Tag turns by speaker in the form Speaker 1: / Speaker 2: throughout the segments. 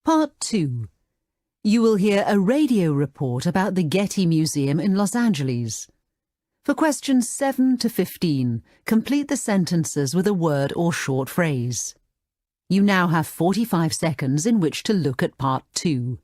Speaker 1: Part 2. You will hear a radio report about the Getty Museum in Los Angeles. For questions 7 to 15, complete the sentences with a word or short phrase. You now have 45 seconds in which to look at Part 2.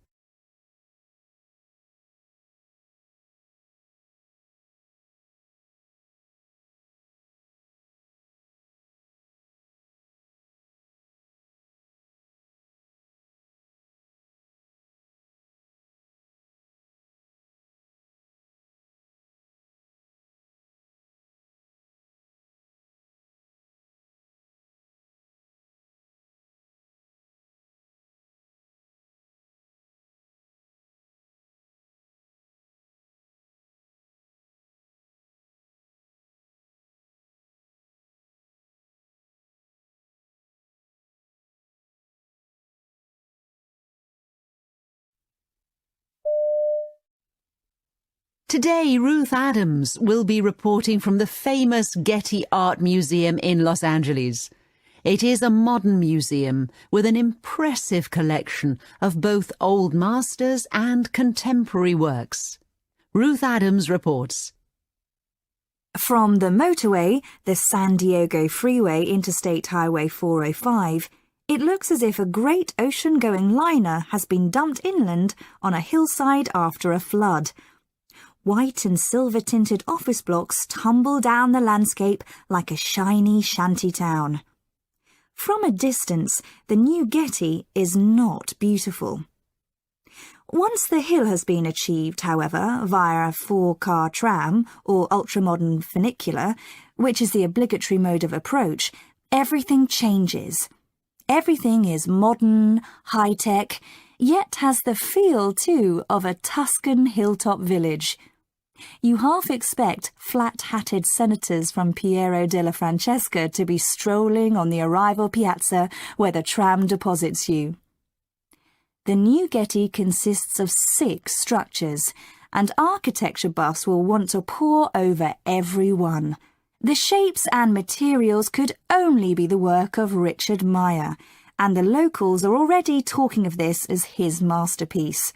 Speaker 1: Today, Ruth Adams will be reporting from the famous Getty Art Museum in Los Angeles. It is a modern museum with an impressive collection of both old masters and contemporary works. Ruth Adams reports.
Speaker 2: From the motorway, the San Diego Freeway Interstate Highway 405, it looks as if a great ocean-going liner has been dumped inland on a hillside after a flood. White and silver-tinted office blocks tumble down the landscape like a shiny shanty town. From a distance, the new Getty is not beautiful. Once the hill has been achieved, however, via a 4-car tram or ultramodern funicular, which is the obligatory mode of approach, everything changes. Everything is modern, high-tech, yet has the feel, too, of a Tuscan hilltop village. You half expect flat-hatted senators from Piero della Francesca to be strolling on the arrival piazza where the tram deposits you. The new Getty consists of 6 structures, and architecture buffs will want to pore over every one. The shapes and materials could only be the work of Richard Meyer, and the locals are already talking of this as his masterpiece.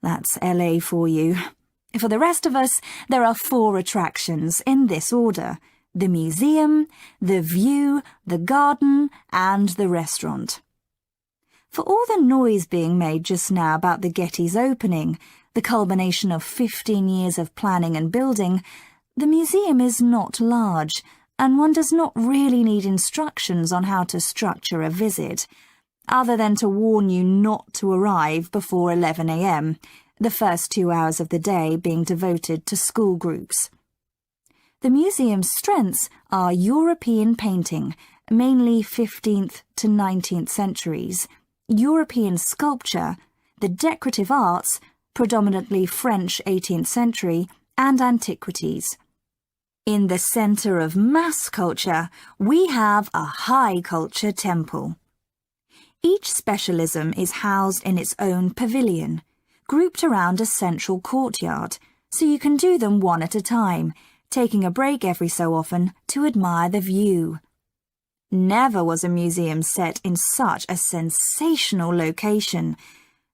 Speaker 2: That's LA for you. For the rest of us, there are 4 attractions in this order: the museum, the view, the garden, and the restaurant. For all the noise being made just now about the Getty's opening, the culmination of 15 years of planning and building, the museum is not large, and one does not really need instructions on how to structure a visit, other than to warn you not to arrive before 11 a.m., the first 2 hours of the day being devoted to school groups. The museum's strengths are European painting, mainly 15th to 19th centuries, European sculpture, the decorative arts, predominantly French 18th century, and antiquities. In the centre of mass culture, we have a high culture temple. Each specialism is housed in its own pavilion, grouped around a central courtyard, so you can do them one at a time, taking a break every so often to admire the view. Never was a museum set in such a sensational location.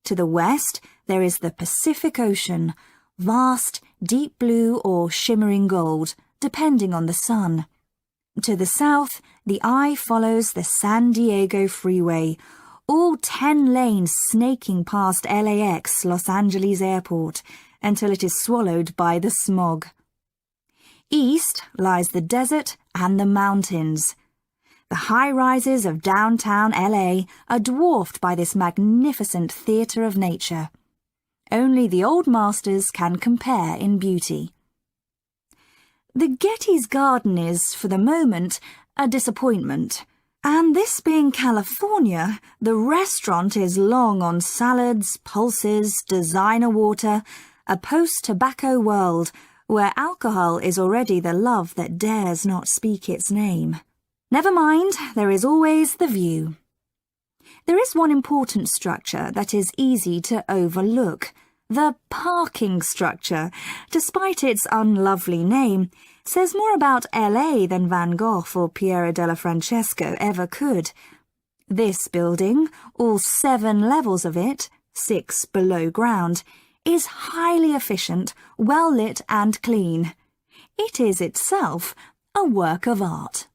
Speaker 2: To the west, there is the Pacific Ocean, vast, deep blue or shimmering gold, depending on the sun. To the south, the eye follows the San Diego Freeway, all 10 lanes snaking past LAX, Los Angeles Airport, until it is swallowed by the smog. East lies the desert and the mountains. The high-rises of downtown LA are dwarfed by this magnificent theatre of nature. Only the old masters can compare in beauty. The Getty's garden is, for the moment, a disappointment. And this being California, the restaurant is long on salads, pulses, designer water, a post-tobacco world where alcohol is already the love that dares not speak its name. Never mind, there is always the view. There is one important structure that is easy to overlook. The parking structure, despite its unlovely name, says more about LA than Van Gogh or Piero della Francesco ever could. This building, all 7 levels of it, 6 below ground, is highly efficient, well lit and clean. It is itself a work of art.